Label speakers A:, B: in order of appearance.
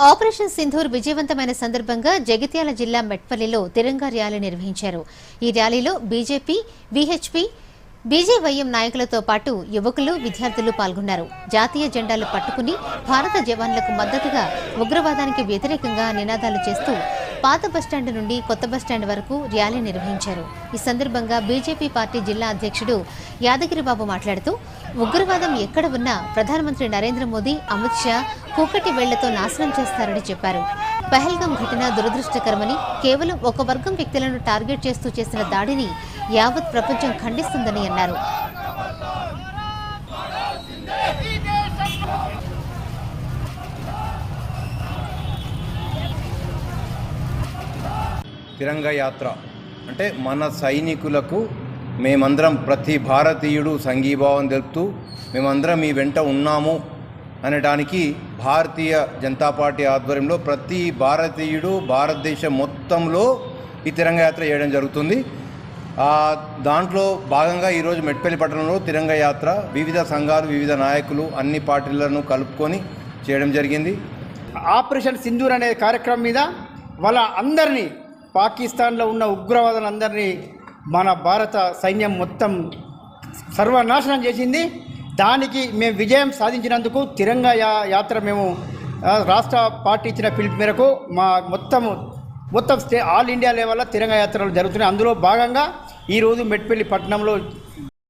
A: Operation Sindoor విజయవంతమైన సందర్భంగా జగిత్యాల జిల్లా మెట్పల్లిలో తిరంగా ర్యాలీ నిర్వహించారు. ఈ ర్యాలీలో బీజేపీ, వీహెచ్పీ, బీజేవైఎం నాయకులతో పాటు యువకులు, విద్యార్థులు పాల్గొన్నారు. జాతీయ జెండాలు పట్టుకుని భారత జవాన్లకు మద్దతుగా ఉగ్రవాదానికి వ్యతిరేకంగా నినాదాలు చేస్తూ పాత బస్టాండ్ నుండి కొత్త బస్టాండ్ వరకు ర్యాలీ నిర్వహించారు. ఈ సందర్భంగా బీజేపీ పార్టీ జిల్లా అధ్యక్షుడు యాదగిరిబాబు మాట్లాడుతూ ఉగ్రవాదం ఎక్కడ ఉన్నా ప్రధానమంత్రి నరేంద్ర మోదీ, అమిత్ షా కూకటి వేళ్లతో నాశనం చేస్తారని చెప్పారు. పహల్గాం ఘటన దురదృష్టకరమని, కేవలం ఒక వర్గం వ్యక్తులను టార్గెట్ చేస్తూ చేసిన దాడిని యావత్ ప్రపంచం ఖండిస్తుందని అన్నారు.
B: తిరంగా యాత్ర అంటే మన సైనికులకు మేమందరం, ప్రతి భారతీయుడు సంఘీభావం తెలుపుతూ మేమందరం మీ వెంట ఉన్నాము అనడానికి భారతీయ జనతా పార్టీ ఆధ్వర్యంలో ప్రతి భారతీయుడు భారతదేశం మొత్తంలో ఈ తిరంగా యాత్ర చేయడం జరుగుతుంది. దాంట్లో భాగంగా ఈరోజు మెట్పల్లి పట్టణంలో తిరంగా యాత్ర వివిధ సంఘాలు, వివిధ నాయకులు, అన్ని పార్టీలను కలుపుకొని చేయడం జరిగింది.
C: ఆపరేషన్ సింధూర్ అనే కార్యక్రమం మీద వాళ్ళ అందరినీ, పాకిస్తాన్లో ఉన్న ఉగ్రవాదులందరినీ మన భారత సైన్యం మొత్తం సర్వనాశనం చేసింది. దానికి మేము విజయం సాధించినందుకు తిరంగా యాత్ర మేము రాష్ట్ర పార్టీ ఇచ్చిన పిలుపు మేరకు మా మొత్తం ఆల్ ఇండియా లెవెల్లో తిరంగా యాత్రలు జరుగుతున్నాయి. అందులో భాగంగా ఈరోజు మెట్పల్లి పట్టణంలో